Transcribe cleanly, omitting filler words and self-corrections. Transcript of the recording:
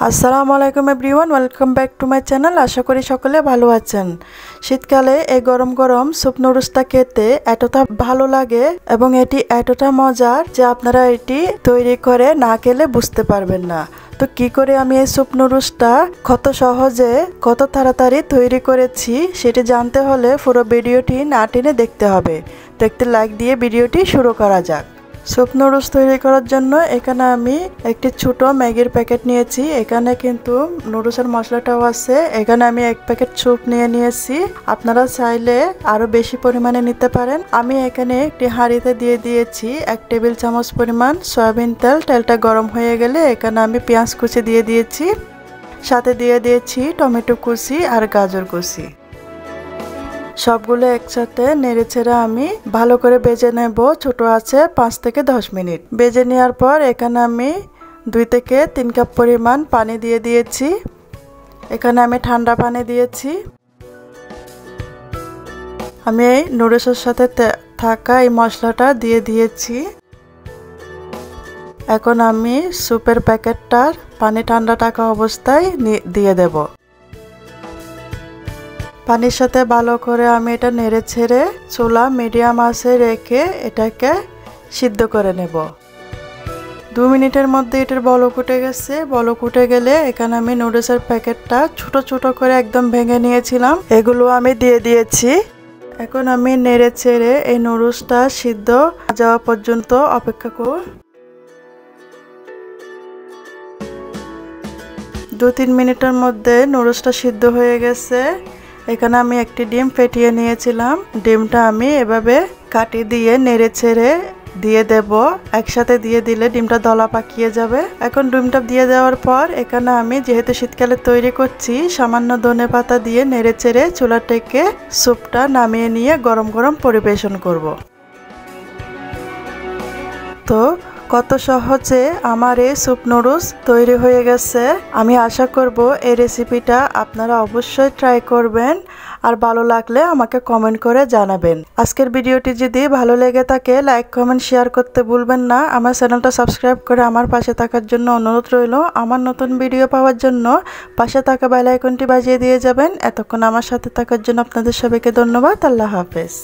আসসালামু আলাইকুম everyone, welcome back to my channel. আশা করি সকলে ভালো আছেন। শীতকালে এই গরম গরম স্যুপ নুডলসটা খেতে এতটা ভালো লাগে এবং এটি এতটা মজার যে আপনারা এটি তৈরি করে না খেলে বুঝতে পারবেন না। তো কি করে আমি এই স্যুপ নুডলসটা কত সহজে কত তাড়াতাড়ি তৈরি করেছি সেটি জানতে হলে পুরো ভিডিওটি না টেনে দেখতে হবে। দেখতে লাইক দিয়ে ভিডিওটি শুরু করা যাক। স্যুপ নুডলস তৈরি করার জন্য এখানে আমি একটি ছোট ম্যাগির প্যাকেট নিয়েছি। এখানে কিন্তু নুডলসের মশলাটাও আছে। এখানে আমি এক প্যাকেট স্যুপ নিয়েছি। আপনারা চাইলে আরো বেশি পরিমাণে নিতে পারেন। আমি এখানে একটি হাঁড়িতে দিয়ে দিয়েছি 1 টেবিল চামচ পরিমাণ সয়াবিন তেল। তেলটা গরম হয়ে গেলে এখানে আমি পেঁয়াজ কুচি দিয়ে দিয়েছি, সাথে দিয়ে দিয়েছি টমেটো কুচি আর গাজর কুচি। সবগুলো একসাথে নেড়েচেড়ে আমি ভালো করে ভেজে নেব। ছোট আছে 5 থেকে 10 মিনিট। ভেজে নেওয়ার পর এখানে আমি 2 থেকে 3 কাপ পরিমাণ পানি দিয়ে দিয়েছি। এখানে আমি ঠান্ডা পানি দিয়েছি। আমি এই নুডলসের সাথে থাকা এই মশলাটা দিয়ে দিয়েছি। এখন আমি স্যুপের প্যাকেটটার পানি ঠান্ডা থাকা অবস্থায় দিয়ে দেব। পানির সাথে ভালো করে আমি এটা নেড়ে ছেড়ে চুলা মিডিয়াম আঁচে রেখে এটাকে সিদ্ধ করে নেব। 2 মিনিটের মধ্যে এটার বলক উঠে গেছে। বলক উঠে গেলে এখানে আমি নুডলসের প্যাকেটটা ছোট ছোট করে একদম ভেঙে নিয়েছিলাম, এগুলো আমি দিয়ে দিয়েছি। এখন আমি নেড়ে ছেড়ে এই নুডলসটা সিদ্ধ যাওয়া পর্যন্ত অপেক্ষা করব। 2-3 মিনিটের মধ্যে নুডলসটা সিদ্ধ হয়ে গেছে। এখানে আমি একটি ডিম ফেটিয়ে নিয়েছিলাম। ডিমটা আমি এভাবে কাটি দিয়ে নেড়ে ছেড়ে দিয়ে দেব। একসাথে দিয়ে দিলে ডিমটা দলা পাকিয়ে যাবে। এখন ডিমটা দিয়ে দেওয়ার পর এখানে আমি যেহেতু শীতকালে তৈরি করছি সামান্য ধনেপাতা দিয়ে নেড়ে ছেড়ে চুলা থেকে স্যুপটা নামিয়ে নিয়ে গরম গরম পরিবেশন করব। তো কত সহজে আমার এই স্যুপ নুডলস তৈরি হয়ে গেছে। আমি আশা করব এই রেসিপিটা আপনারা অবশ্যই ট্রাই করবেন আর ভালো লাগলে আমাকে কমেন্ট করে জানাবেন। আজকের ভিডিওটি যদি ভালো লেগে থাকে লাইক কমেন্ট শেয়ার করতে ভুলবেন না। আমার চ্যানেলটা সাবস্ক্রাইব করে আমার পাশে থাকার জন্য অনুরোধ রইল। আমার নতুন ভিডিও পাওয়ার জন্য পাশে থাকা বেল আইকনটি বাজিয়ে দিয়ে যাবেন। এতক্ষণ আমার সাথে থাকার জন্য আপনাদের সবাইকে ধন্যবাদ। আল্লাহ হাফেজ।